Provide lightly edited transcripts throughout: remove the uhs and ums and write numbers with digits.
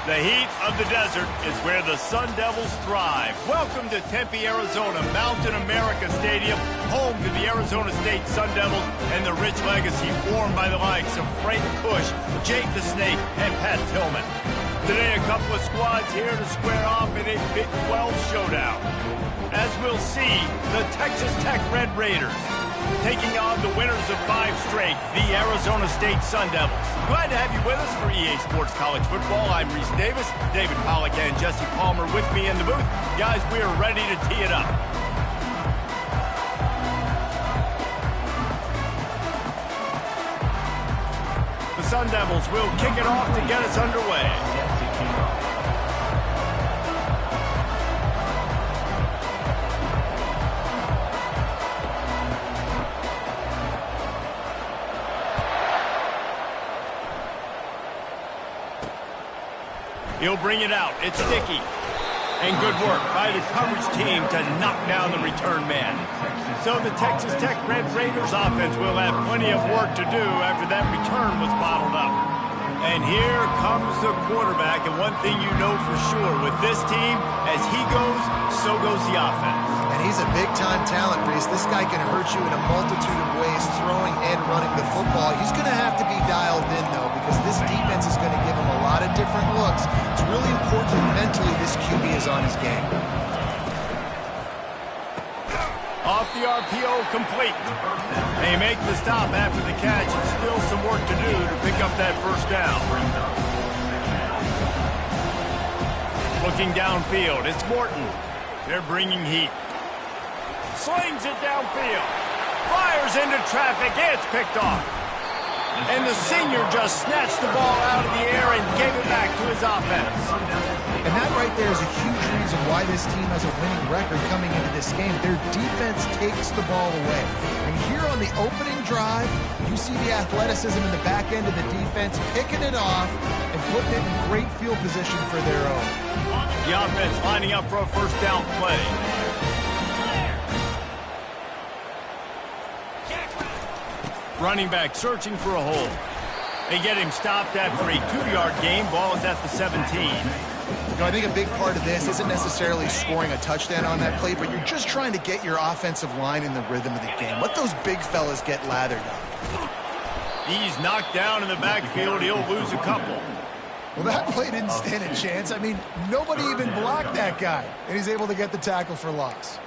The heat of the desert is where the Sun Devils thrive. Welcome to Tempe, Arizona, Mountain America Stadium, home to the Arizona State Sun Devils and the rich legacy formed by the likes of Frank Kush, Jake the Snake, and Pat Tillman. Today, a couple of squads here to square off in a Big 12 showdown. As we'll see, the Texas Tech Red Raiders taking on the winners of 5 straight, the Arizona State Sun Devils. Glad to have you with us for EA Sports College Football. I'm Reese Davis, David Pollack and Jesse Palmer with me in the booth. Guys, we are ready to tee it up. The Sun Devils will kick it off to get us underway. He'll bring it out. It's sticky. And good work by the coverage team to knock down the return man. So the Texas Tech Red Raiders offense will have plenty of work to do after that return was bottled up. And here comes the quarterback. And one thing you know for sure with this team, as he goes, so goes the offense. And he's a big-time talent, Reese. This guy can hurt you in a multitude of ways, throwing and running the football. He's going to have to be dialed in, though, because this defense is going to give him a lot of different looks. It's really important mentally this QB is on his game. Off the RPO, complete. They make the stop after the catch, and still some work to do to pick up that first down. Looking downfield, it's Morton. They're bringing heat. Slings it downfield. Fires into traffic. It's picked off. And the senior just snatched the ball out of the air and gave it back to his offense. And that right there is a huge reason why this team has a winning record coming into this game. Their defense takes the ball away. And here on the opening drive, you see the athleticism in the back end of the defense, picking it off and putting it in great field position for their own. The offense lining up for a first down play. Running back searching for a hole. They get him stopped after a 2-yard gain. Ball is at the 17. You know, I think a big part of this isn't necessarily scoring a touchdown on that play, but you're just trying to get your offensive line in the rhythm of the game. Let those big fellas get lathered up. He's knocked down in the backfield. He'll lose a couple. Well, that play didn't stand a chance. I mean, nobody even blocked that guy, and he's able to get the tackle for loss.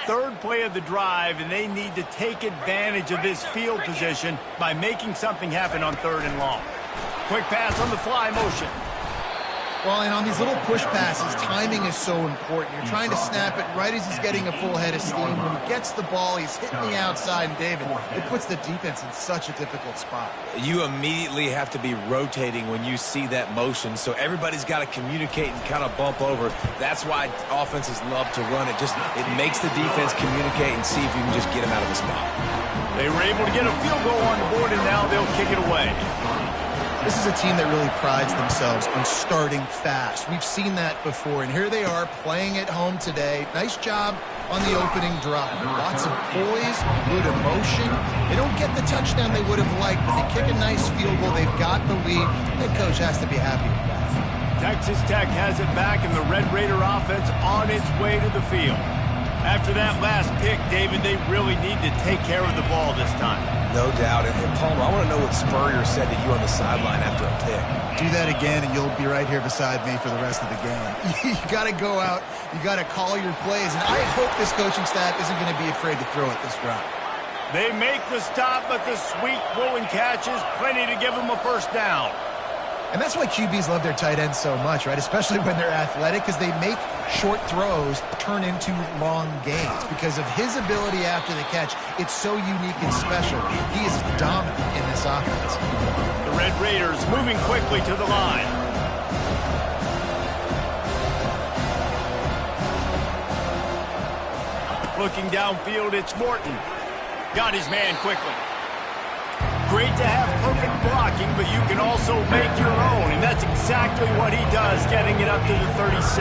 Third play of the drive, and they need to take advantage of this field position by making something happen on 3rd and long. Quick pass on the fly motion. Well, and on these little push passes, timing is so important. You're trying to snap it right as he's getting a full head of steam. When he gets the ball, he's hitting the outside, and David, it puts the defense in such a difficult spot. You immediately have to be rotating when you see that motion, so everybody's got to communicate and kind of bump over. That's why offenses love to run it. It makes the defense communicate and see if you can just get them out of the spot. They were able to get a field goal on the board, and now they'll kick it away. This is a team that really prides themselves on starting fast. We've seen that before, and here they are playing at home today. Nice job on the opening drive. Lots of poise, good emotion. They don't get the touchdown they would have liked, but they kick a nice field goal. They've got the lead. Head coach has to be happy with that. Texas Tech has it back, and the Red Raider offense on its way to the field. After that last pick, David, they really need to take care of the ball this time. No doubt. And Palmer, I want to know what Spurrier said to you on the sideline after a pick. Do that again, and you'll be right here beside me for the rest of the game. You got to go out. You got to call your plays. And I hope this coaching staff isn't going to be afraid to throw it this route. They make the stop, but the sweet rolling catch is plenty to give them a first down. And that's why QBs love their tight ends so much, right? Especially when they're athletic, because they make short throws turn into long gains. Because of his ability after the catch, it's so unique and special. He is dominant in this offense. The Red Raiders moving quickly to the line. Looking downfield, it's Morton. Got his man quickly. Great to have perfect blocking, but you can also make your own, and that's exactly what he does, getting it up to the 36.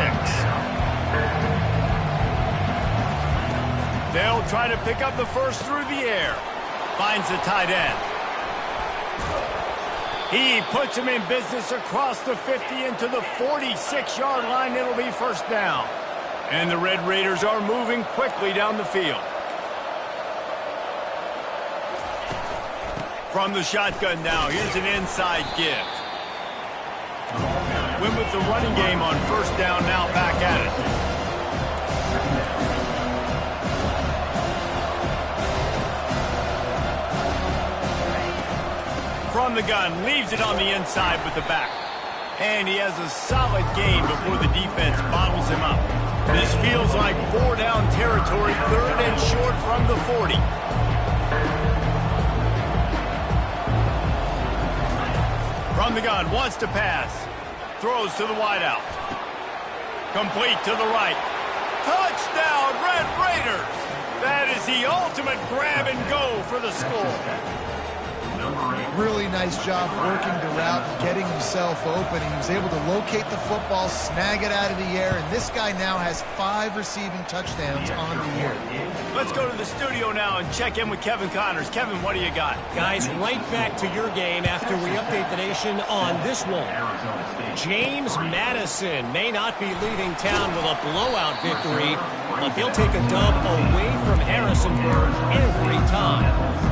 They'll try to pick up the first through the air. Finds the tight end. He puts him in business across the 50 into the 46-yard line. It'll be first down. And the Red Raiders are moving quickly down the field. From the shotgun now, here's an inside give. Win with the running game on first down, now back at it. From the gun, leaves it on the inside with the back. And he has a solid gain before the defense bottles him up. This feels like 4-down territory, third and short from the 40. From the gun, wants to pass. Throws to the wideout. Complete to the right. Touchdown, Red Raiders! That is the ultimate grab and go for the score. Really nice job working the route and getting himself open. He was able to locate the football, snag it out of the air, and this guy now has 5 receiving touchdowns on the year. Let's go to the studio now and check in with Kevin Connors. Kevin, what do you got? Guys, right back to your game after we update the nation on this one. James Madison may not be leaving town with a blowout victory, but they'll take a dub away from Harrisonburg every time.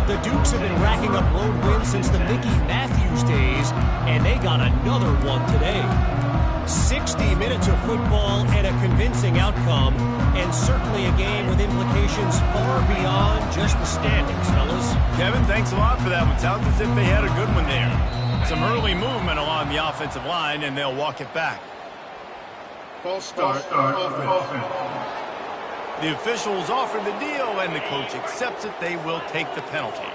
The Dukes have been racking up road wins since the Mickey Matthews days, and they got another one today. 60 minutes of football and a convincing outcome, and certainly a game with implications far beyond just the standings, fellas. Kevin, thanks a lot for that one. Sounds as if they had a good one there. Some early movement along the offensive line, and they'll walk it back. False start. The officials offer the deal, and the coach accepts it. They will take the penalty.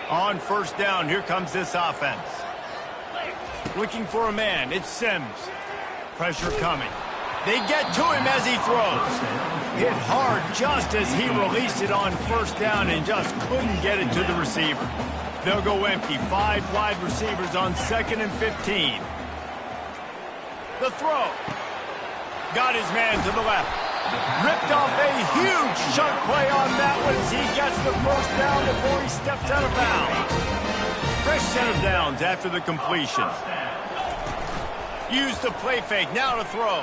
On first down, here comes this offense. Looking for a man, it's Sims. Pressure coming. They get to him as he throws. Hit hard just as he released it on first down and just couldn't get it to the receiver. They'll go empty. 5 wide receivers on 2nd and 15. The throw. Got his man to the left. Ripped off a huge chunk play on that one as he gets the first down before he steps out of bounds. Fresh set of downs after the completion. Use the play fake, now to throw.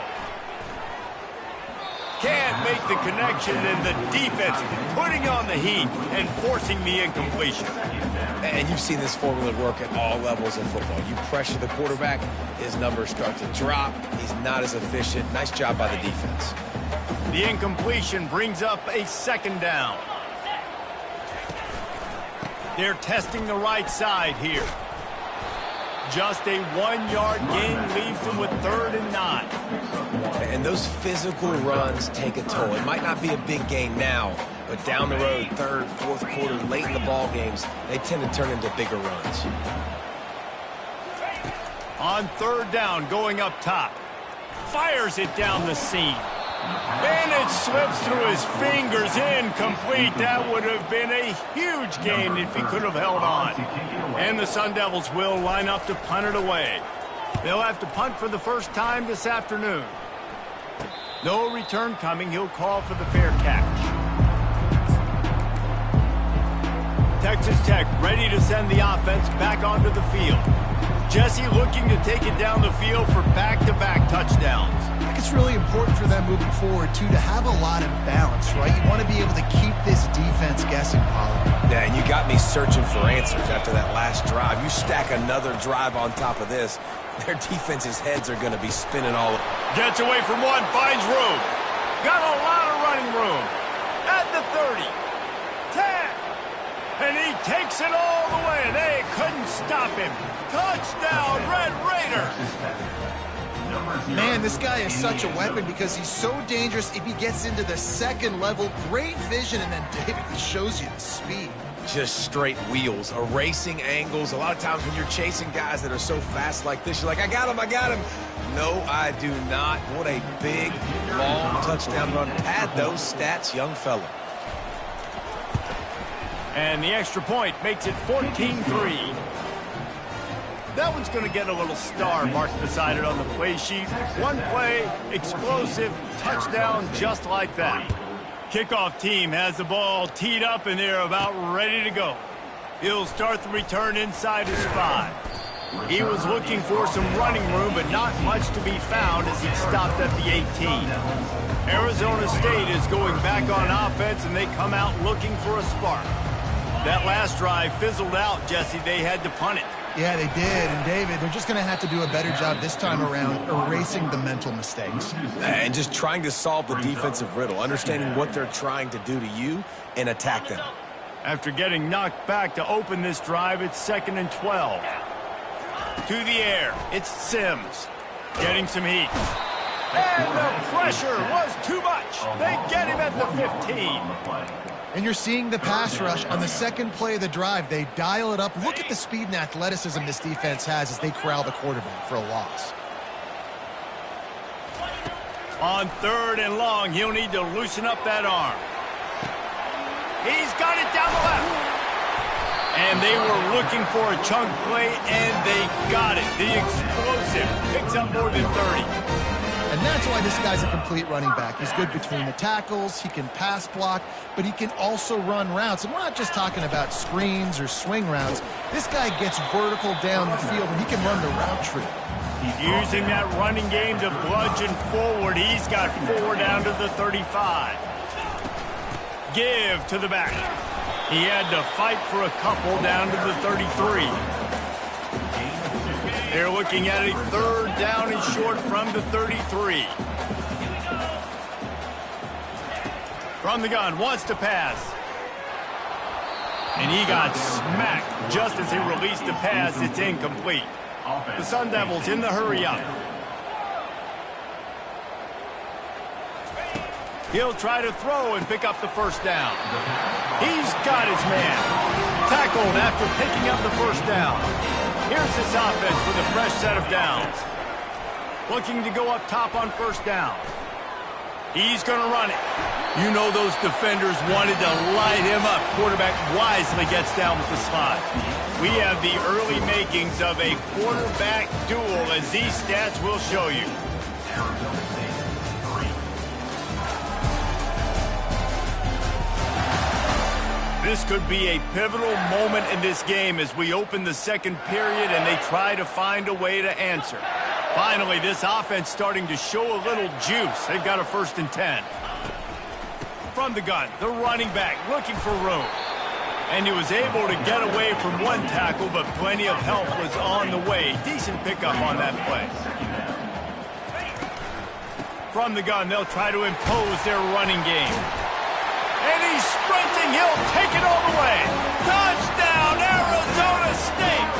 Can't make the connection, and the defense putting on the heat and forcing the incompletion. And you've seen this formula work at all levels of football. You pressure the quarterback, his numbers start to drop. He's not as efficient. Nice job by the defense. The incompletion brings up a 2nd down. They're testing the right side here. Just a 1-yard gain leaves them with 3rd and 9. And those physical runs take a toll. It might not be a big gain now, but down the road, 3rd, 4th quarter, late in the ball games, they tend to turn into bigger runs. On 3rd down, going up top. Fires it down the seam. And it slips through his fingers, incomplete. That would have been a huge gain if he could have held on. And the Sun Devils will line up to punt it away. They'll have to punt for the first time this afternoon. No return coming. He'll call for the fair catch. Texas Tech ready to send the offense back onto the field. Jesse looking to take it down the field for back-to-back touchdowns. I think it's really important for them moving forward, too, to have a lot of balance, right? You want to be able to keep this defense guessing, Pollard. Yeah, and you got me searching for answers after that last drive. You stack another drive on top of this, their defense's heads are going to be spinning all over. Gets away from one, finds room. Got a lot of running room. At the 30. 10. And he takes it all the way. They couldn't stop him. Touchdown, Red Raiders. Man, this guy is such a weapon because he's so dangerous if he gets into the 2nd level. Great vision, and then David shows you the speed. Just straight wheels, erasing angles. A lot of times when you're chasing guys that are so fast like this, you're like, I got him, I got him. No, I do not. What a big, long touchdown run. Pad those stats, young fella. And the extra point makes it 14-3. That one's going to get a little star marked beside it on the play sheet. One play, explosive, touchdown just like that. Kickoff team has the ball teed up, and they're about ready to go. He'll start the return inside his 5. He was looking for some running room, but not much to be found as he stopped at the 18. Arizona State is going back on offense, and they come out looking for a spark. That last drive fizzled out, Jesse. They had to punt it. Yeah, they did. And, David, they're just going to have to do a better job this time around erasing the mental mistakes. And just trying to solve the defensive riddle, understanding what they're trying to do to you and attack them. After getting knocked back to open this drive, it's 2nd and 12. To the air, it's Sims. Getting some heat. And the pressure was too much. They get him at the 15. And you're seeing the pass rush on the second play of the drive. They dial it up. Look at the speed and athleticism this defense has as they corral the quarterback for a loss. On 3rd and long, he'll need to loosen up that arm. He's got it down the left. And they were looking for a chunk play, and they got it. The explosive picks up more than 30. And that's why this guy's a complete running back. He's good between the tackles, he can pass block, but he can also run routes. And we're not just talking about screens or swing routes. This guy gets vertical down the field, and he can run the route tree. He's using that running game to bludgeon forward. He's got 4 down to the 35. Give to the back. He had to fight for a couple down to the 33. They're looking at a 3rd down and short from the 33. From the gun, wants to pass. And he got smacked just as he released the pass. It's incomplete. The Sun Devils in the hurry up. He'll try to throw and pick up the 1st down. He's got his man. Tackled after picking up the 1st down. Here's this offense with a fresh set of downs. Looking to go up top on 1st down. He's going to run it. You know those defenders wanted to light him up. Quarterback wisely gets down with the slot. We have the early makings of a quarterback duel, as these stats will show you. This could be a pivotal moment in this game as we open the 2nd period and they try to find a way to answer. Finally, this offense starting to show a little juice. They've got a 1st and 10. From the gun, the running back looking for room. And he was able to get away from one tackle, but plenty of help was on the way. Decent pickup on that play. From the gun, they'll try to impose their running game. And he's sprinting. He'll take it all the way. Touchdown, Arizona State.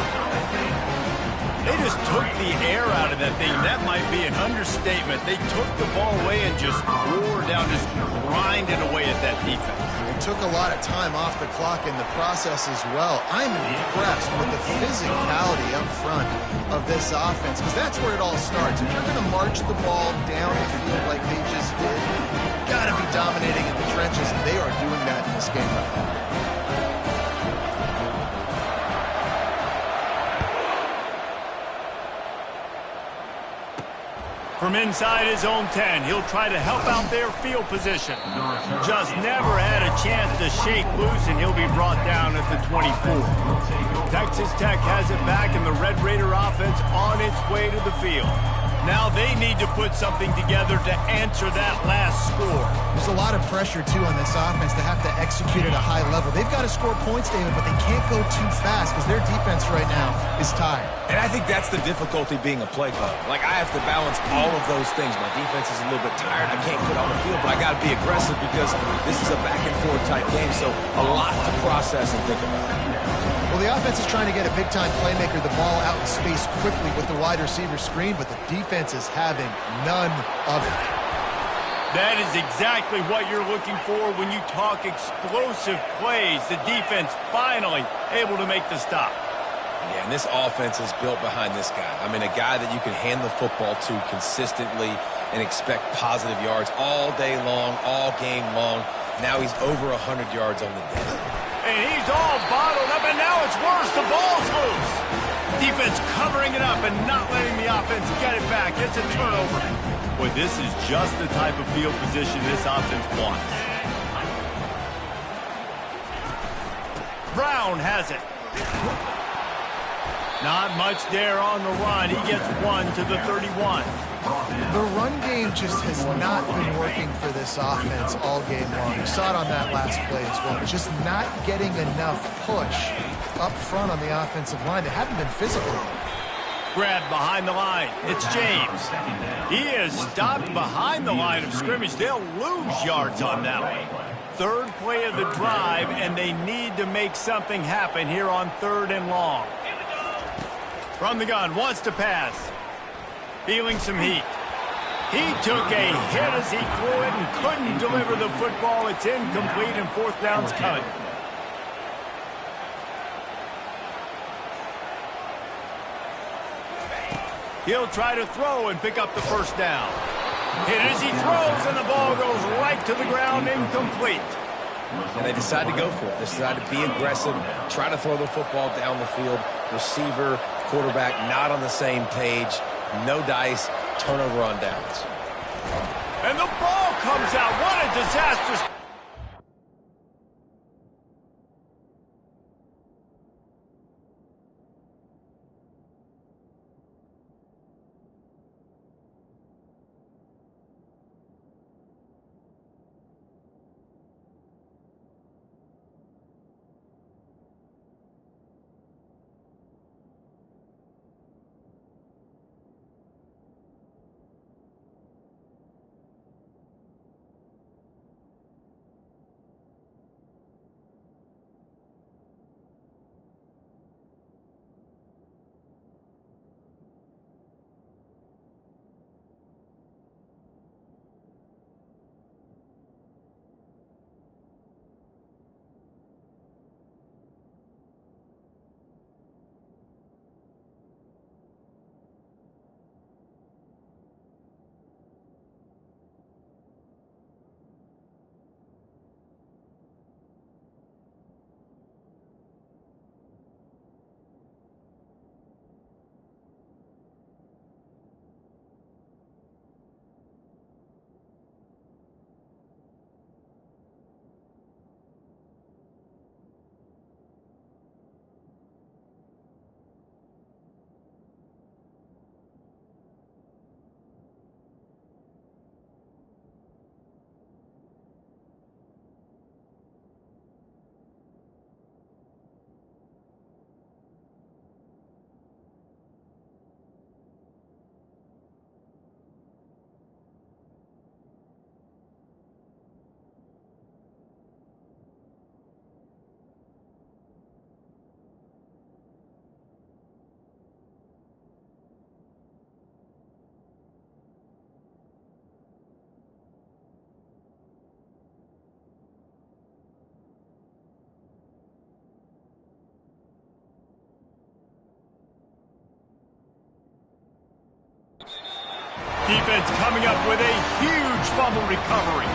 They just took the air out of that thing. That might be an understatement. They took the ball away and just wore down, just grinded away at that defense. It took a lot of time off the clock in the process as well. I'm impressed with the physicality up front of this offense, because that's where it all starts. If you're going to march the ball down the field like they just did, you've got to be dominating in the trenches, and they are doing that in this game right now. From inside his own 10, he'll try to help out their field position. Just never had a chance to shake loose, and he'll be brought down at the 24. Texas Tech has it back, and the Red Raider offense on its way to the field. Now they need to put something together to answer that last score. There's a lot of pressure, too, on this offense to have to execute at a high level. They've got to score points, David, but they can't go too fast because their defense right now is tired. And I think that's the difficulty being a play caller. Like, I have to balance all of those things. My defense is a little bit tired. I can't get on the field, but I got to be aggressive because this is a back-and-forth type game, so a lot to process and think about. Well, the offense is trying to get a big-time playmaker the ball out in space quickly with the wide receiver screen, but the defense is having none of it. That is exactly what you're looking for when you talk explosive plays. The defense finally able to make the stop. Yeah, and this offense is built behind this guy. I mean, a guy that you can hand the football to consistently and expect positive yards all day long, all game long. Now he's over 100 yards on the day. And he's all bottled up, and now it's worse. The ball's loose. Defense covering it up and not letting the offense get it back. It's a turnover. Boy, this is just the type of field position this offense wants. Brown has it. Not much there on the run. He gets one to the 31. The run game just has not been working for this offense all game long. You saw it on that last play as well. Just not getting enough push up front on the offensive line. They haven't been physical. Grabbed behind the line. It's James. He is stopped behind the line of scrimmage. They'll lose yards on that one. Third play of the drive, and they need to make something happen here on 3rd and long. From the gun, wants to pass. Feeling some heat. He took a hit as he threw it and couldn't deliver the football. It's incomplete, and 4th down's coming. He'll try to throw and pick up the 1st down. Hit as he throws, and the ball goes right to the ground, incomplete. And they decide to go for it. They decide to be aggressive, try to throw the football down the field. Receiver, quarterback not on the same page. No dice, turnover on downs. And the ball comes out. What a disastrous... Defense coming up with a huge fumble recovery.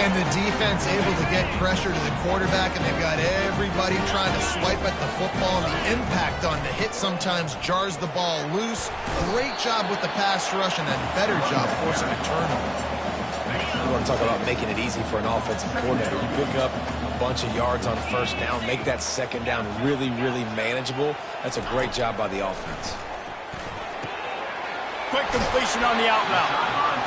And the defense able to get pressure to the quarterback, and they've got everybody trying to swipe at the football, and the impact on the hit sometimes jars the ball loose. Great job with the pass rush, and then better job forcing a turnover. You want to talk about making it easy for an offensive coordinator. You pick up a bunch of yards on 1st down, make that 2nd down really, really manageable. That's a great job by the offense. Quick completion on the out route.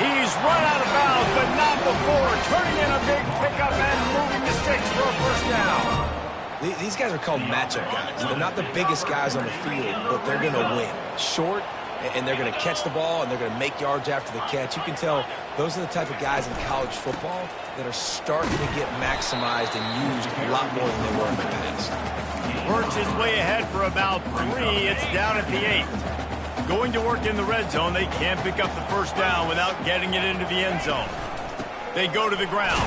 He's run out of bounds, but not before. Turning in a big pickup and moving the sticks for a 1st down. These guys are called matchup guys. They're not the biggest guys on the field, but they're going to win. Short, and they're going to catch the ball, and they're going to make yards after the catch. You can tell those are the type of guys in college football that are starting to get maximized and used a lot more than they were in the past. Works his way ahead for about 3. It's down at the 8th. Going to work in the red zone. They can't pick up the 1st down without getting it into the end zone. They go to the ground.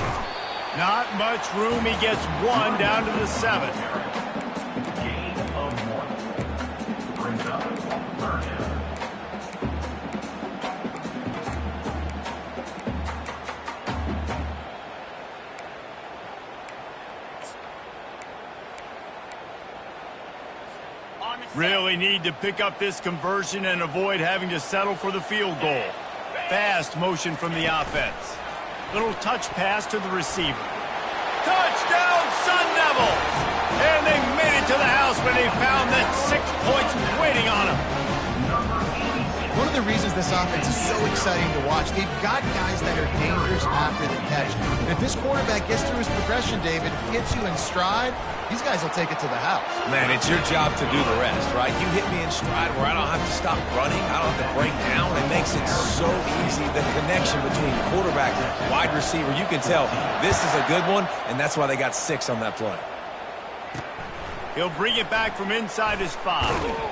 Not much room. He gets 1 down to the 7. Really need to pick up this conversion and avoid having to settle for the field goal. Fast motion from the offense. Little touch pass to the receiver. Touchdown, Sun Devils! And they found that 6 points waiting on him. One of the reasons this offense is so exciting to watch, they've got guys that are dangerous after the catch. And if this quarterback gets through his progression, David, gets you in stride, these guys will take it to the house. Man, it's your job to do the rest, right? You hit me in stride where I don't have to stop running. I don't have to break down. It makes it so easy. The connection between quarterback and wide receiver, you can tell this is a good one, and that's why they got 6 on that play. He'll bring it back from inside his 5.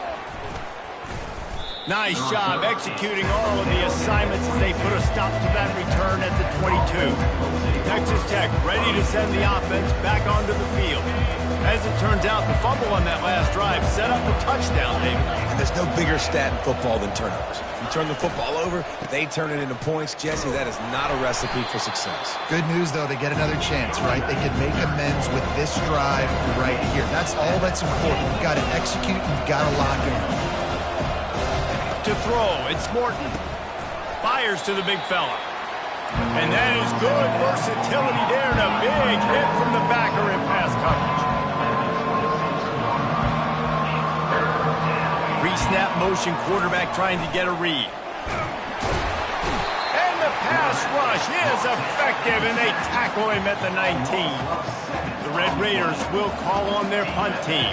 Nice job executing all of the assignments as they put a stop to that return at the 22. Texas Tech ready to send the offense back onto the field. As it turns out, the fumble on that last drive set up a touchdown, David. And there's no bigger stat in football than turnovers. If you turn the football over, they turn it into points. Jesse, that is not a recipe for success. Good news, though, to get another chance, right? They can make amends with this drive right here. That's all that's important. You've got to execute. You've got to lock in. To throw, it's Morton. Fires to the big fella. And that is good versatility there, and a big hit from the backer in pass coverage. Pre-snap motion quarterback trying to get a read. And the pass rush is effective, and they tackle him at the 19. The Red Raiders will call on their punt team.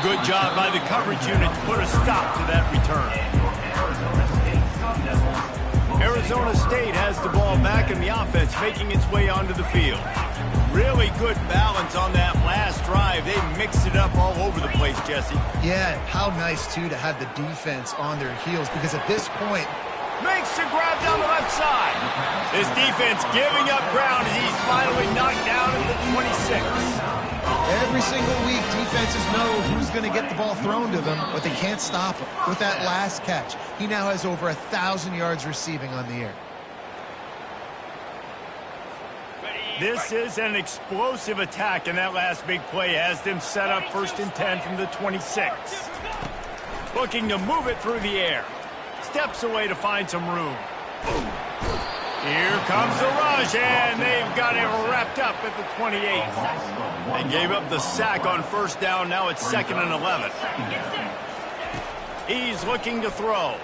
Good job by the coverage unit to put a stop to that return. Arizona State has the ball back in the offense, making its way onto the field. Really good balance on that last drive. They mixed it up all over the place, Jesse. Yeah, how nice, too, to have the defense on their heels, because at this point, makes the grab down the left side. This defense giving up ground as he's finally knocked down at the 26. Every single week, defenses know who's going to get the ball thrown to them, but they can't stop him. With that last catch, he now has over 1,000 yards receiving on the air. This is an explosive attack, and that last big play has them set up 1st and 10 from the 26. Looking to move it through the air. Steps away to find some room. Here comes the rush, and they've got it wrapped up at the 28. They gave up the sack on 1st down. Now it's 2nd and 11. He's looking to throw.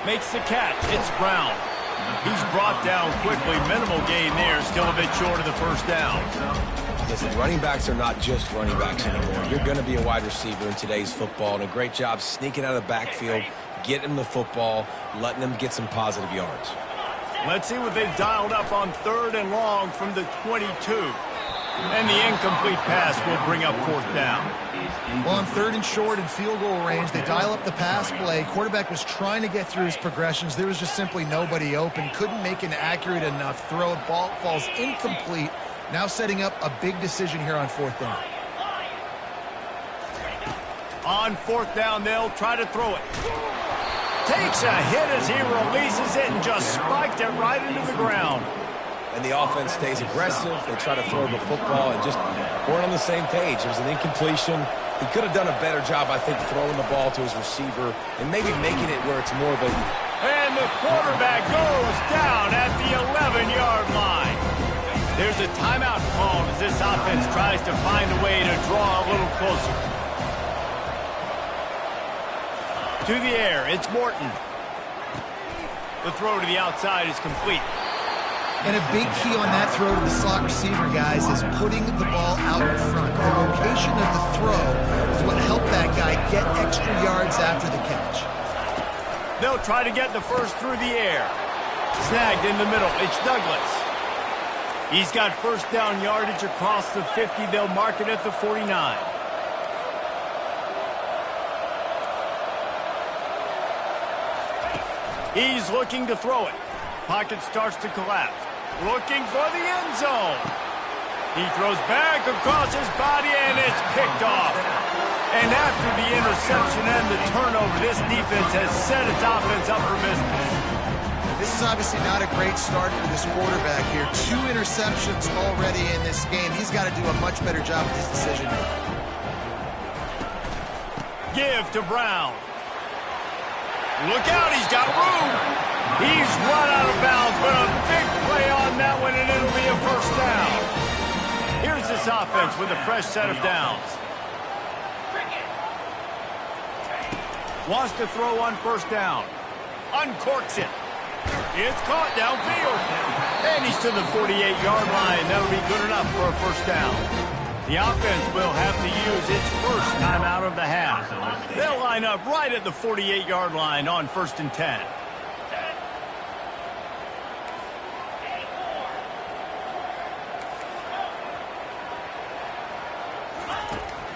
Makes the catch. It's Brown. He's brought down quickly. Minimal gain there. Still a bit short of the 1st down. Listen, running backs are not just running backs anymore. You're going to be a wide receiver in today's football, and a great job sneaking out of the backfield, getting the football, letting them get some positive yards. Let's see what they've dialed up on 3rd and long from the 22. And the incomplete pass will bring up 4th down. Well, on 3rd and short and field goal range, they dial up the pass play. Quarterback was trying to get through his progressions. There was just simply nobody open. Couldn't make an accurate enough throw. Ball falls incomplete. Now setting up a big decision here on 4th down. On 4th down, they'll try to throw it. Takes a hit as he releases it and just spiked it right into the ground. And the offense stays aggressive. They try to throw the football and just weren't on the same page. It was an incompletion. He could have done a better job, I think, throwing the ball to his receiver and maybe making it where it's more of a... And the quarterback goes down at the 11-yard line. There's a timeout called as this offense tries to find a way to draw a little closer. To the air, it's Morton. The throw to the outside is complete. And a big key on that throw to the slot receiver, guys, is putting the ball out in front. The location of the throw is what helped that guy get extra yards after the catch. They'll try to get the first through the air. Snagged in the middle. It's Douglas. He's got 1st down yardage across the 50. They'll mark it at the 49. He's looking to throw it. Pocket starts to collapse. Looking for the end zone. He throws back across his body, and it's picked off. And after the interception and the turnover, this defense has set its offense up for business. This is obviously not a great start for this quarterback here. 2 interceptions already in this game. He's got to do a much better job with his decision. Give to Brown. Look out, he's got room. He's run out of bounds, but a big play on that one, and it'll be a first down. Here's this offense with a fresh set of downs. Wants to throw on first down. Uncorks it. It's caught downfield. And he's to the 48-yard line. That'll be good enough for a first down. The offense will have to use its first time out of the half. They'll line up right at the 48-yard line on 1st and 10.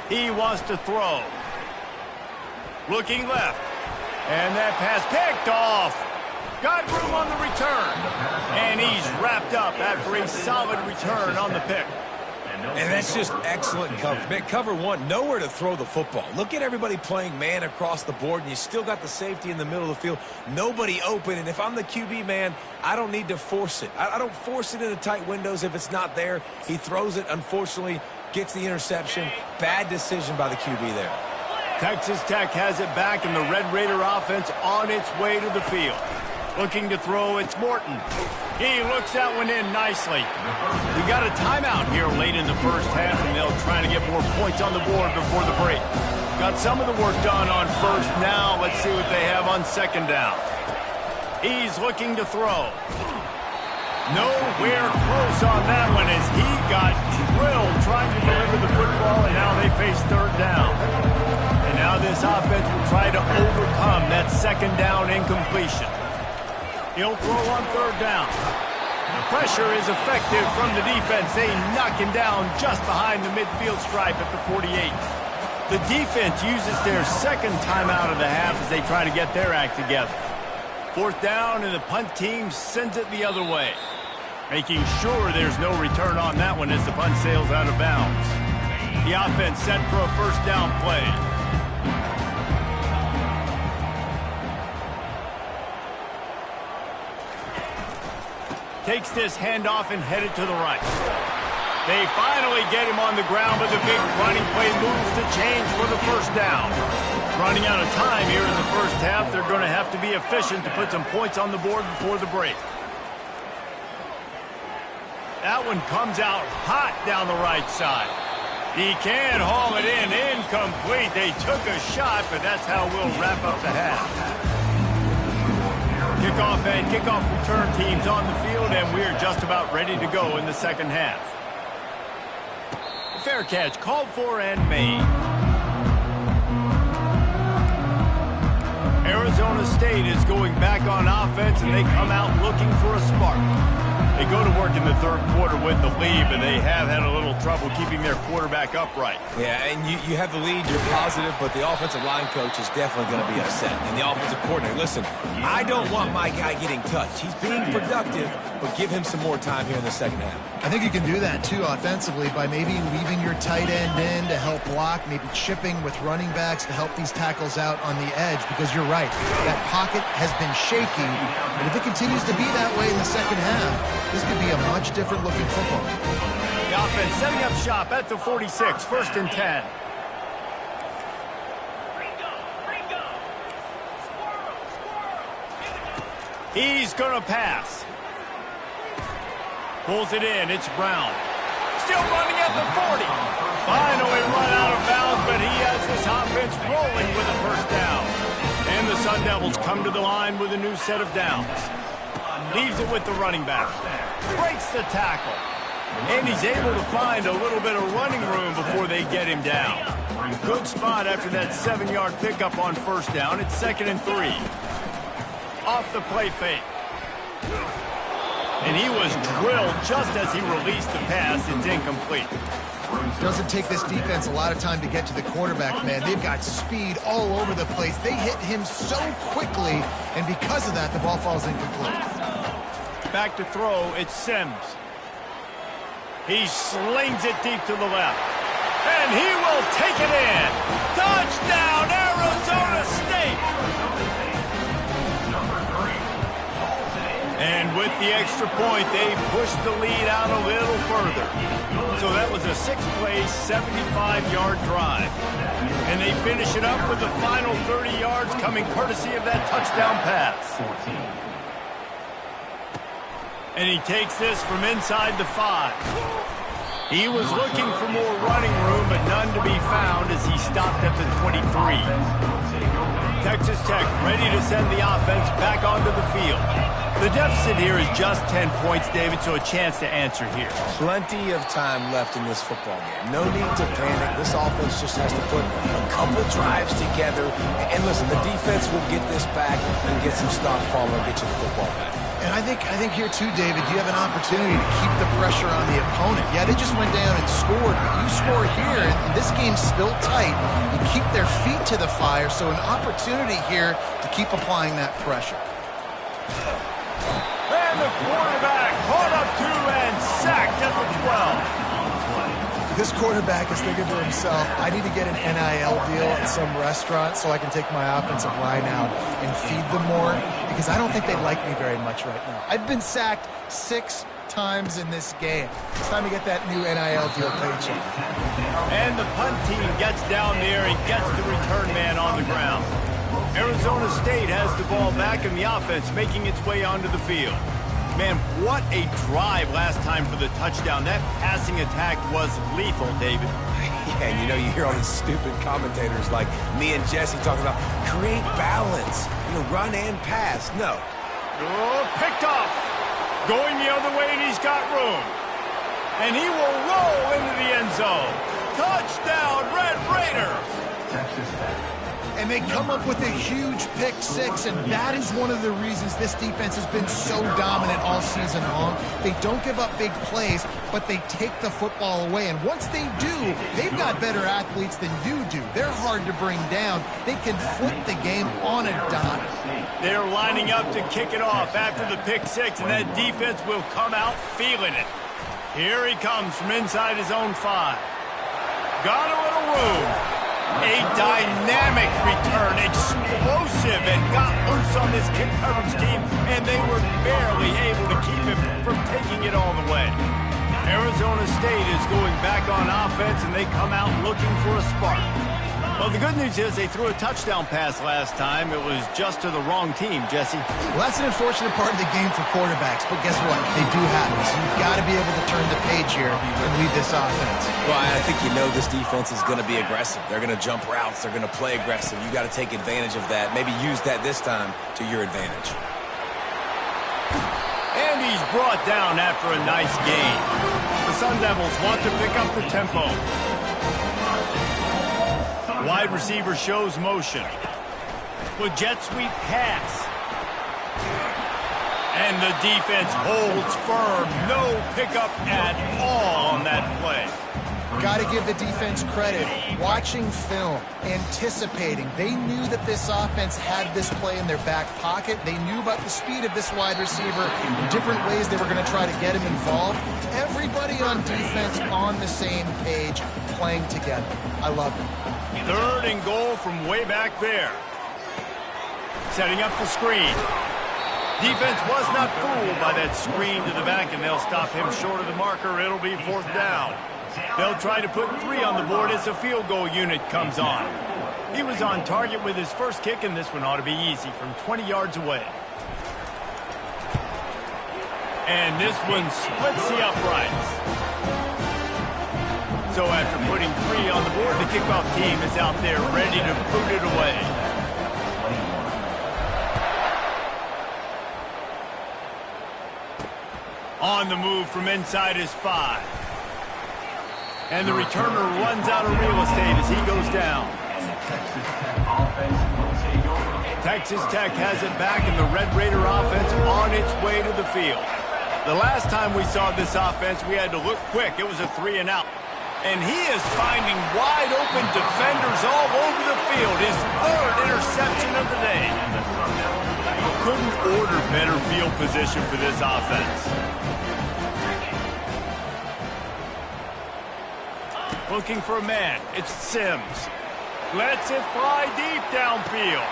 He wants to throw. Looking left. And that pass picked off. Got room on the return. And he's wrapped up after a solid return on the pick. And that's just excellent coverage. Man, cover one, nowhere to throw the football. Look at everybody playing man across the board, and you still got the safety in the middle of the field. Nobody open, and if I'm the QB, man, I don't need to force it. I don't force it into tight windows if it's not there. He throws it, unfortunately, gets the interception. Bad decision by the QB there. Texas Tech has it back, and the Red Raider offense on its way to the field. Looking to throw, it's Morton. He looks that one in nicely. We got a timeout here late in the first half, and they'll try to get more points on the board before the break. Got some of the work done on first. Now let's see what they have on second down. He's looking to throw. Nowhere close on that one as he got drilled trying to deliver the football, and now they face third down. And now this offense will try to overcome that second down incompletion. He'll throw on third down. Pressure is effective from the defense. They knock him down just behind the midfield stripe at the 48. The defense uses their second timeout of the half as they try to get their act together. Fourth down, and the punt team sends it the other way. Making sure there's no return on that one as the punt sails out of bounds. The offense set for a first down play. Takes this handoff and headed to the right. They finally get him on the ground, but the big running play moves the change for the first down. Running out of time here in the first half, they're going to have to be efficient to put some points on the board before the break. That one comes out hot down the right side. He can haul it in, incomplete. They took a shot, but that's how we'll wrap up the half. Kickoff and kickoff return teams on the field, and we're just about ready to go in the second half. Fair catch called for and made. Arizona State is going back on offense, and they come out looking for a spark. They go to work in the third quarter with the lead, but they have had a little trouble keeping their quarterback upright. Yeah, and you have the lead, you're positive, but the offensive line coach is definitely going to be upset. And the offensive coordinator, listen, I don't want my guy getting touched. He's being productive, but give him some more time here in the second half. I think you can do that, too, offensively, by maybe leaving your tight end in to help block, maybe chipping with running backs to help these tackles out on the edge, because you're right. That pocket has been shaky, and if it continues to be that way in the second half, this could be a much different looking football. The offense setting up shop at the 46, 1st and 10. He's going to pass. Pulls it in. It's Brown. Still running at the 40. Finally run out of bounds, but he has this offense rolling with a first down. And the Sun Devils come to the line with a new set of downs. Leaves it with the running back. Breaks the tackle. And he's able to find a little bit of running room before they get him down. Good spot after that 7-yard pickup on first down. It's 2nd and 3. Off the play fake. And he was drilled just as he released the pass. It's incomplete. Doesn't take this defense a lot of time to get to the quarterback, man. They've got speed all over the place. They hit him so quickly, and because of that, the ball falls incomplete. Back to throw, it's Sims. He slings it deep to the left. And he will take it in. Touchdown, Arizona State! And with the extra point, they pushed the lead out a little further. So that was a 6-play, 75-yard drive. And they finish it up with the final 30 yards coming courtesy of that touchdown pass. And he takes this from inside the 5. He was looking for more running room, but none to be found as he stopped at the 23. Texas Tech ready to send the offense back onto the field. The deficit here is just 10 points, David, so a chance to answer here. Plenty of time left in this football game. No need to panic. This offense just has to put a couple drives together. And listen, the defense will get this back and get some stock fall and get you the football back. And I think here too, David, you have an opportunity to keep the pressure on the opponent. Yeah, they just went down and scored, but you score here, and this game's still tight. You keep their feet to the fire, so an opportunity here to keep applying that pressure. And the quarterback caught up to and sacked at the 12. This quarterback is thinking to himself, I need to get an NIL deal at some restaurant so I can take my offensive line out and feed them more, because I don't think they like me very much right now. I've been sacked 6 times in this game. It's time to get that new NIL deal paycheck. And the punt team gets down there and gets the return man on the ground. Arizona State has the ball back in the offense, making its way onto the field. Man, what a drive last time for the touchdown. That passing attack was lethal, David. Yeah, and you know, you hear all these stupid commentators like me and Jesse talking about create balance, run and pass. No. Oh, picked off. Going the other way, and he's got room. And he will roll into the end zone. Touchdown, Red Raiders. And they come up with a huge pick 6, and that is one of the reasons this defense has been so dominant all season long. They don't give up big plays, but they take the football away. And once they do, they've got better athletes than you do. They're hard to bring down. They can flip the game on a dime. They're lining up to kick it off after the pick 6, and that defense will come out feeling it. Here he comes from inside his own 5. Got a little room. A dynamic return, explosive, and got loose on this kick coverage team, and they were barely able to keep him from taking it all the way. Arizona State is going back on offense, and they come out looking for a spark. Well, the good news is they threw a touchdown pass last time. It was just to the wrong team, Jesse. Well, that's an unfortunate part of the game for quarterbacks, but guess what? They do happen. So you've got to be able to turn the page here and lead this offense. Well, I think this defense is going to be aggressive. They're going to jump routes. They're going to play aggressive. You got to take advantage of that. Maybe use that this time to your advantage. And he's brought down after a nice gain. The Sun Devils want to pick up the tempo. Wide receiver shows motion. With jet sweep pass. And the defense holds firm. No pickup at all on that play. Got to give the defense credit. Watching film, anticipating. They knew that this offense had this play in their back pocket. They knew about the speed of this wide receiver, different ways they were going to try to get him involved. Everybody on defense on the same page, playing together. I love it. 3rd and goal from way back there. Setting up the screen. Defense was not fooled by that screen to the back, and they'll stop him short of the marker. It'll be 4th down. They'll try to put 3 on the board as the field goal unit comes on. He was on target with his first kick, and this one ought to be easy from 20 yards away. And this one splits the uprights. So after putting 3 on the board, the kickoff team is out there ready to boot it away. On the move from inside his 5. And the returner runs out of real estate as he goes down. Texas Tech has it back, and the Red Raider offense on its way to the field. The last time we saw this offense, we had to look quick. It was a 3 and out. And he is finding wide open defenders all over the field. His 3rd interception of the day. Couldn't order better field position for this offense. Looking for a man. It's Sims. Lets it fly deep downfield.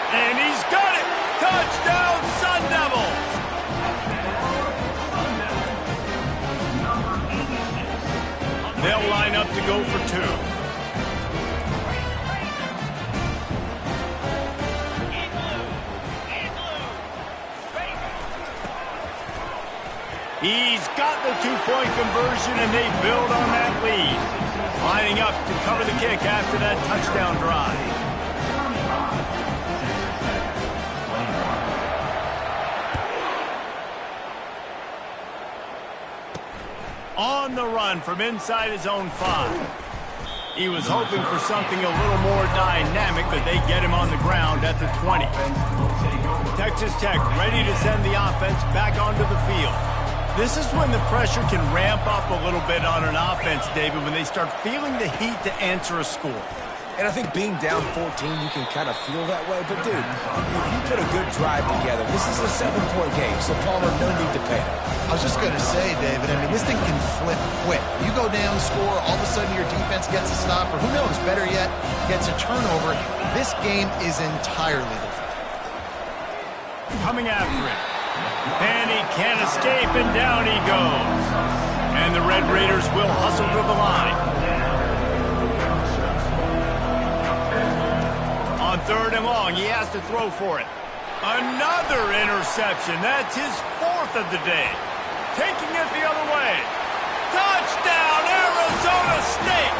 And he's got it! Touchdown, Sun Devils! They'll line up to go for 2. He's got the two-point conversion, and they build on that lead. Lining up to cover the kick after that touchdown drive. On the run from inside his own 5. He was hoping for something a little more dynamic, but they get him on the ground at the 20. Texas Tech ready to send the offense back onto the field. This is when the pressure can ramp up a little bit on an offense, David, when they start feeling the heat to answer a score. And I think being down 14, you can kind of feel that way. But, dude, if you put a good drive together, this is a 7-point game, so Palmer, no need to panic. I was just going to say, David, I mean, this thing can flip quick. You go down, score, all of a sudden your defense gets a stop, or who knows, better yet, gets a turnover. This game is entirely different. Coming after it. And he can't escape, and down he goes. And the Red Raiders will hustle to the line. On 3rd and long, he has to throw for it. Another interception. That's his 4th of the day. Taking it the other way. Touchdown, Arizona State!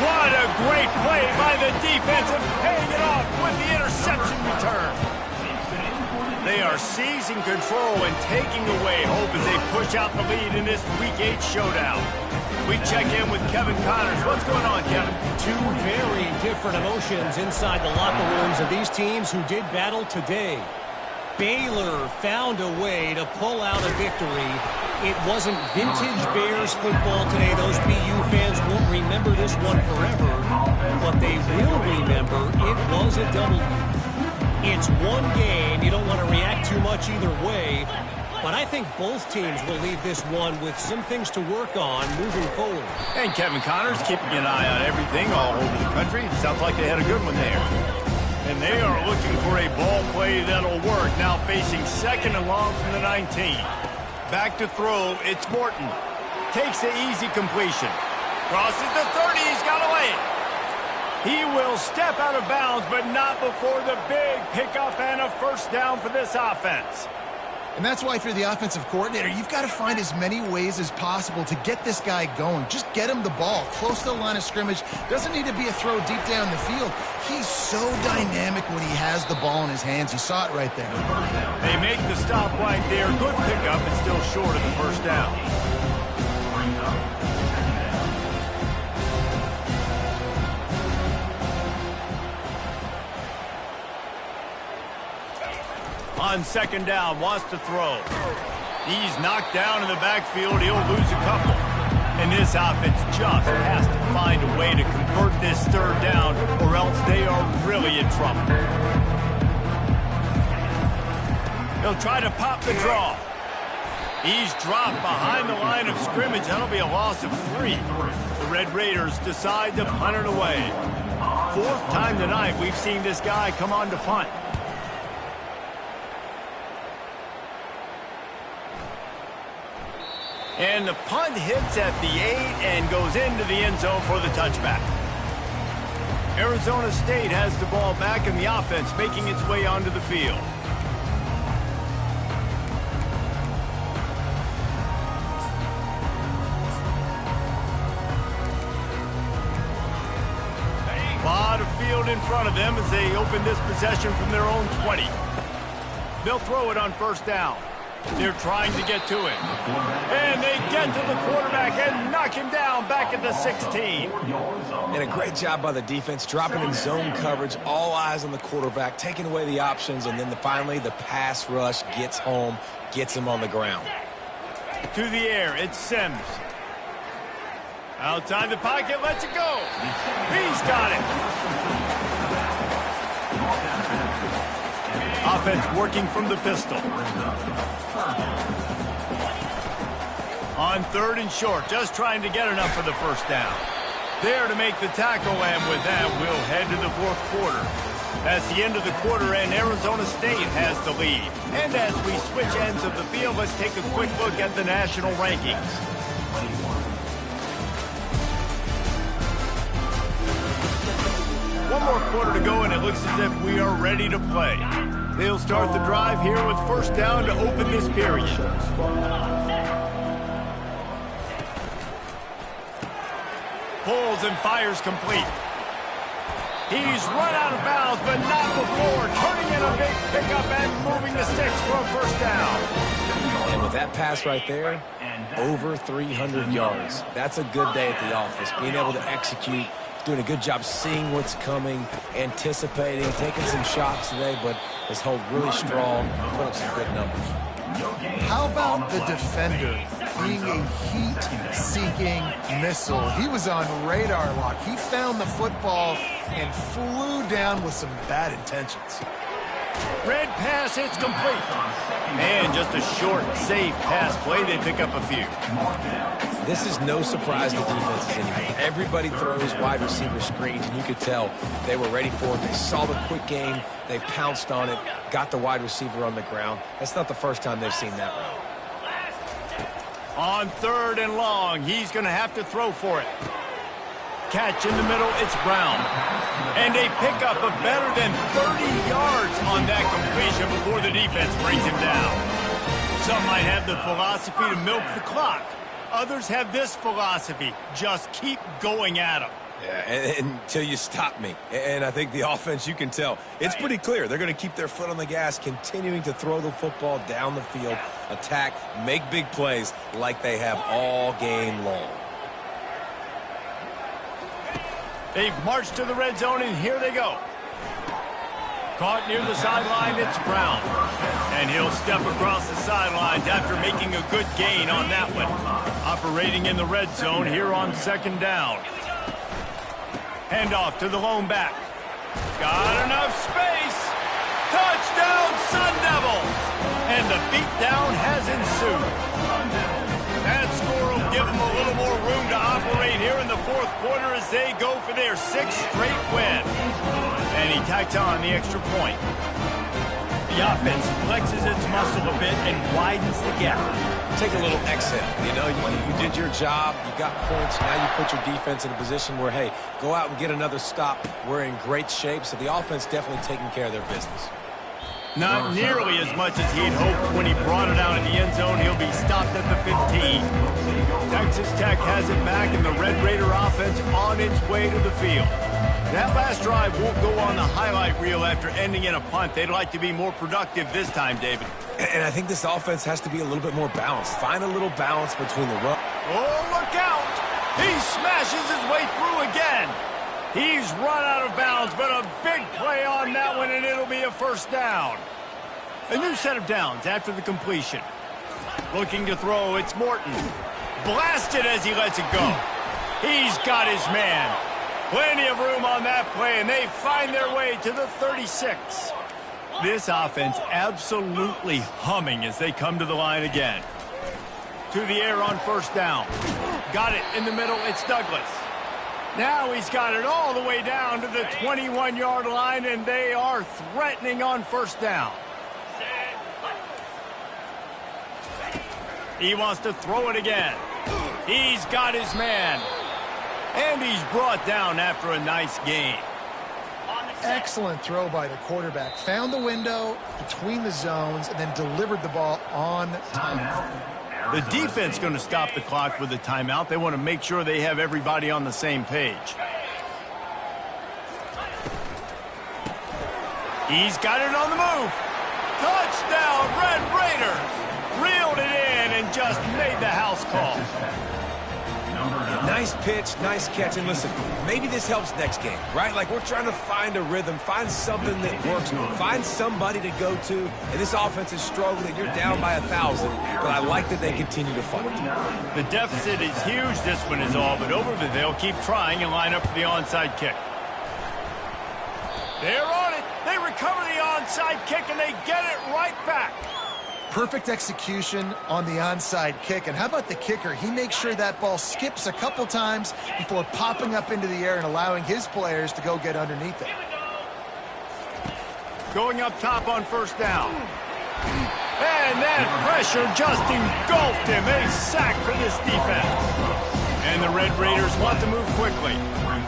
What a great play by the defense and paying it off with the interception return. They are seizing control and taking away hope as they push out the lead in this Week 8 showdown. We check in with Kevin Connors. What's going on, Kevin? Two very different emotions inside the locker rooms of these teams who did battle today. Baylor found a way to pull out a victory. It wasn't vintage Bears football today. Those BU fans won't remember this one forever. But they will remember it was a W. It's one game. You don't want to react too much either way. But I think both teams will leave this one with some things to work on moving forward. And Kevin Connors keeping an eye on everything all over the country. Sounds like they had a good one there. And they are looking for a ball play that'll work. Now facing 2nd and long from the 19. Back to throw. It's Morton. Takes the easy completion. Crosses the 30. He's got away. He will step out of bounds, but not before the big pickup and a first down for this offense. And that's why if you're the offensive coordinator, you've got to find as many ways as possible to get this guy going. Just get him the ball close to the line of scrimmage. Doesn't need to be a throw deep down the field. He's so dynamic when he has the ball in his hands. You saw it right there. They make the stop right there. Good pickup, but still short of the first down. On 2nd down, wants to throw. He's knocked down in the backfield. He'll lose a couple. And this offense just has to find a way to convert this 3rd down, or else they are really in trouble. He'll try to pop the draw. He's dropped behind the line of scrimmage. That'll be a loss of 3. The Red Raiders decide to punt it away. 4th time tonight we've seen this guy come on to punt. And the punt hits at the 8 and goes into the end zone for the touchback. Arizona State has the ball back and the offense making its way onto the field. A lot of field in front of them as they open this possession from their own 20. They'll throw it on 1st down. They're trying to get to him. And they get to the quarterback and knock him down back at the 16. And a great job by the defense, dropping in zone coverage, all eyes on the quarterback, taking away the options, and then finally the pass rush gets home, gets him on the ground. To the air, it's Sims. Outside the pocket, lets it go. He's got it. Offense working from the pistol. On 3rd and short, just trying to get enough for the first down. There to make the tackle, and with that, we'll head to the 4th quarter. That's the end of the quarter, and Arizona State has the lead. And as we switch ends of the field, let's take a quick look at the national rankings. One more quarter to go, and it looks as if we are ready to play. They'll start the drive here with 1st down to open this period. pulls and fires complete. He's run out of bounds, but not before turning in a big pickup and moving the sticks for a first down. And with that pass right there, over 300 yards. That's a good day at the office. Being able to execute, doing a good job seeing what's coming, anticipating, taking some shots today, but has held really strong, put up some good numbers. How about the defender being a heat-seeking missile? He was on radar lock. He found the football and flew down with some bad intentions. Red pass, it's complete. And just a short, safe pass play. They pick up a few. This is no surprise to defenses anymore. Everybody throws wide receiver screens, and you could tell they were ready for it. They saw the quick game. They pounced on it, got the wide receiver on the ground. That's not the first time they've seen that route. On 3rd and long, he's going to have to throw for it. Catch in the middle, it's Brown. And they pick up a better than 30 yards on that completion before the defense brings him down. Some might have the philosophy to milk the clock. Others have this philosophy, just keep going at them. Yeah, until you stop me. And I think the offense, you can tell, it's pretty clear. They're going to keep their foot on the gas, continuing to throw the football down the field, attack, make big plays like they have all game long. They've marched to the red zone, and here they go. Caught near the sideline, it's Brown. And he'll step across the sidelines after making a good gain on that one. Operating in the red zone here on 2nd down. Handoff to the lone back. Got enough space. Touchdown, Sun Devils! And the beatdown has ensued. That score will give them a little more room to operate here in the 4th quarter as they go for their 6th straight win. And he tacks on the extra point. The offense flexes its muscle a bit and widens the gap. Take a little exit. You know, you did your job. You got points. Now you put your defense in a position where, hey, go out and get another stop. We're in great shape. So the offense definitely taking care of their business. Not nearly as much as he'd hoped when he brought it out in the end zone. He'll be stopped at the 15. Texas Tech has it back, and the Red Raider offense on its way to the field. That last drive won't go on the highlight reel after ending in a punt. They'd like to be more productive this time, David. And I think this offense has to be a little bit more balanced. Find a little balance between the run. Oh, look out! He smashes his way through again. He's run out of bounds, but a big play on that one, and it'll be a first down. A new set of downs after the completion. Looking to throw, it's Morton. Blasted as he lets it go. He's got his man. Plenty of room on that play, and they find their way to the 36. This offense absolutely humming as they come to the line again. To the air on first down. Got it in the middle, it's Douglas. Now he's got it all the way down to the 21-yard line, and they are threatening on first down. He wants to throw it again. He's got his man. And he's brought down after a nice gain. Excellent throw by the quarterback. Found the window between the zones and then delivered the ball on time. The defense going to stop the clock with a timeout. They want to make sure they have everybody on the same page. He's got it on the move. Touchdown, Red Raiders. Reeled it in and just made the house call. Nice pitch, nice catch, and listen, maybe this helps next game, right? Like, we're trying to find a rhythm, find something that works, find somebody to go to, and this offense is struggling. You're down by 1,000, but I like that they continue to fight. The deficit is huge, this one is all, but over, they'll keep trying and line up for the onside kick. They're on it. They recover the onside kick, and they get it right back. Perfect execution on the onside kick. And how about the kicker? He makes sure that ball skips a couple times before popping up into the air and allowing his players to go get underneath it. Going up top on first down. And that pressure just engulfed him. A sack for this defense. And the Red Raiders want to move quickly.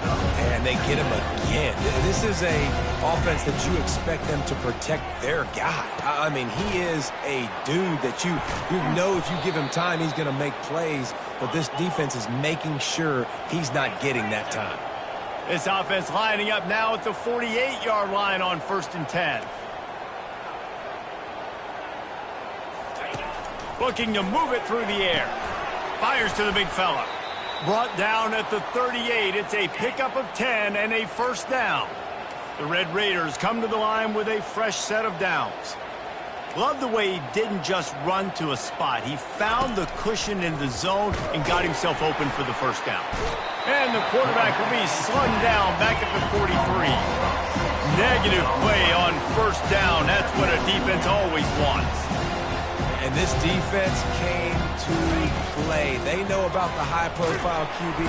And they get him again. This is a offense that you expect them to protect their guy. I mean, he is a dude that you know if you give him time, he's going to make plays. But this defense is making sure he's not getting that time. This offense lining up now at the 48-yard line on 1st and 10. Looking to move it through the air. Fires to the big fella. Brought down at the 38. It's a pickup of 10 and a first down. The Red Raiders come to the line with a fresh set of downs. Love the way he didn't just run to a spot. He found the cushion in the zone and got himself open for the first down. And the quarterback will be slung down back at the 43. Negative play on first down. That's what a defense always wants. And this defense came to play. They know about the high-profile QB.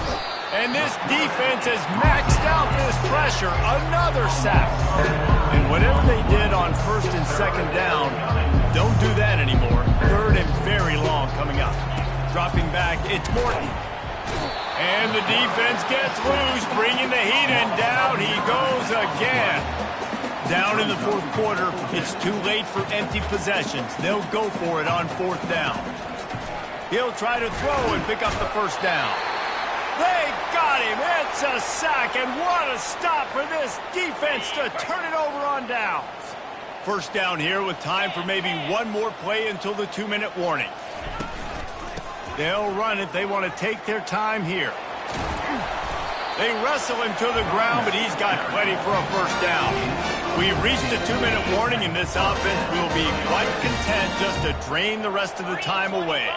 And this defense has maxed out this pressure. Another sack. And whatever they did on 1st and 2nd down, don't do that anymore. 3rd and very long coming up. Dropping back, it's Morton. And the defense gets loose, bringing the heat, and down he goes again. Down in the 4th quarter, it's too late for empty possessions. They'll go for it on 4th down. He'll try to throw and pick up the first down. They got him. It's a sack, and what a stop for this defense to turn it over on downs. First down here with time for maybe one more play until the 2-minute warning. They'll run it. They want to take their time here. They wrestle him to the ground, but he's got plenty for a first down. We've reached the 2-minute warning, and this offense will be quite content just to drain the rest of the time away.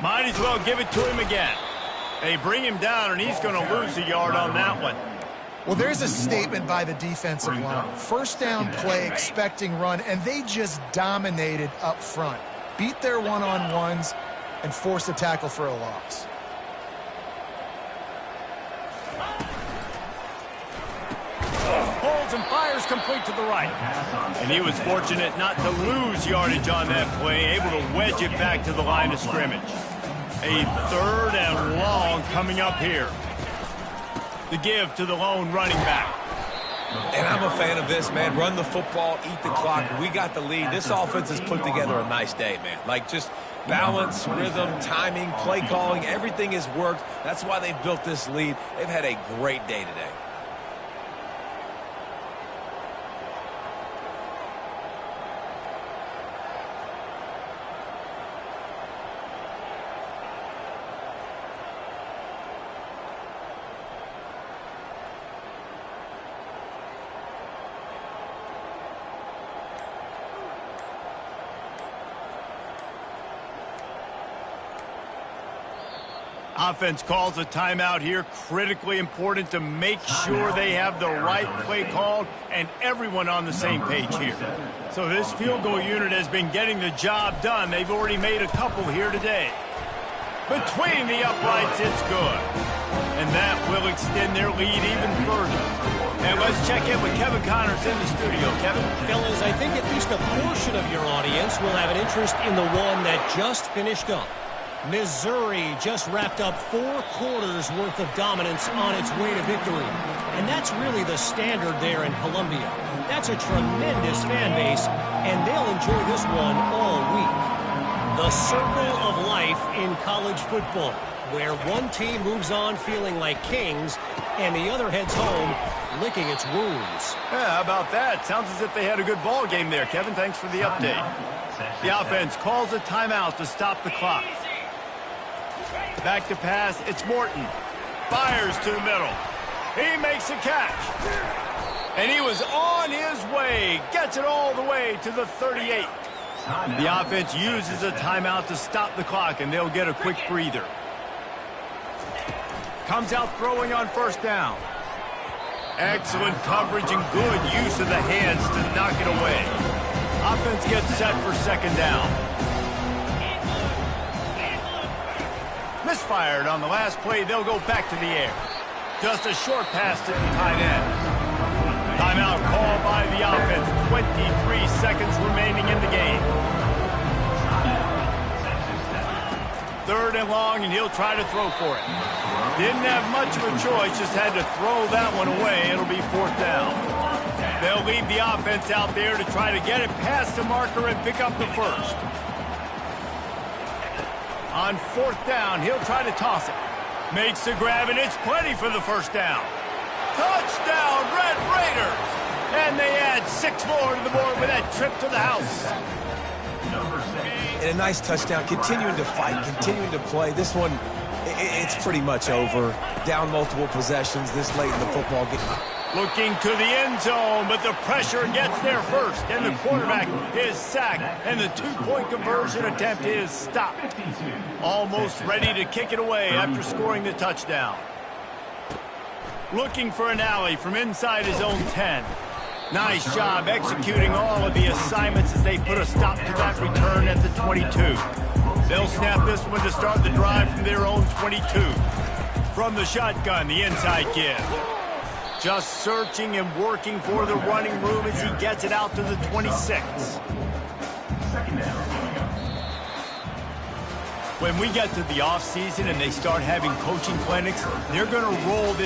Might as well give it to him again. They bring him down, and he's going to lose a yard on that one. Well, there's a statement by the defensive line. First down play, expecting run, and they just dominated up front. Beat their one-on-ones and forced a tackle for a loss. Holds and fires complete to the right. And he was fortunate not to lose yardage on that play, able to wedge it back to the line of scrimmage. A 3rd and long coming up here. The give to the lone running back. And I'm a fan of this, man. Run the football, eat the clock. We got the lead. This offense has put together a nice day, man. Like, just balance, rhythm, timing, play calling, everything has worked. That's why they've built this lead. They've had a great day today. Offense calls a timeout here. Critically important to make sure they have the right play called and everyone on the same page here. So this field goal unit has been getting the job done. They've already made a couple here today. Between the uprights, it's good. And that will extend their lead even further. And let's check in with Kevin Connors in the studio. Kevin? Fellas, I think at least a portion of your audience will have an interest in the one that just finished up. Missouri just wrapped up 4 quarters worth of dominance on its way to victory. And that's really the standard there in Columbia. That's a tremendous fan base, and they'll enjoy this one all week. The circle of life in college football, where one team moves on feeling like kings, and the other heads home licking its wounds. Yeah, how about that? Sounds as if they had a good ball game there, Kevin. Thanks for the update. The offense calls a timeout to stop the clock. Back to pass, it's Morton. Fires to the middle. He makes a catch. And he was on his way. Gets it all the way to the 38. The offense uses a timeout to stop the clock, and they'll get a quick breather. Comes out throwing on first down. Excellent coverage and good use of the hands to knock it away. Offense gets set for second down. Misfired on the last play. They'll go back to the air. Just a short pass to the tight end. Timeout called by the offense. 23 seconds remaining in the game. 3rd second and long, and he'll try to throw for it. Didn't have much of a choice, just had to throw that one away. It'll be 4th down. They'll leave the offense out there to try to get it past the marker and pick up the first. On 4th down, he'll try to toss it. Makes the grab, and it's plenty for the first down. Touchdown, Red Raiders! And they add 6 more to the board with that trip to the house. And a nice touchdown, continuing to fight, continuing to play. This one, it's pretty much over. Down multiple possessions this late in the football game. Looking to the end zone, but the pressure gets there first, and the quarterback is sacked, and the 2-point conversion attempt is stopped. Almost ready to kick it away after scoring the touchdown. Looking for an alley from inside his own 10. Nice job executing all of the assignments as they put a stop to that return at the 22. They'll snap this one to start the drive from their own 22. From the shotgun, the inside give. Just searching and working for the running room as he gets it out to the 26. When we get to the offseason and they start having coaching clinics, they're going to roll this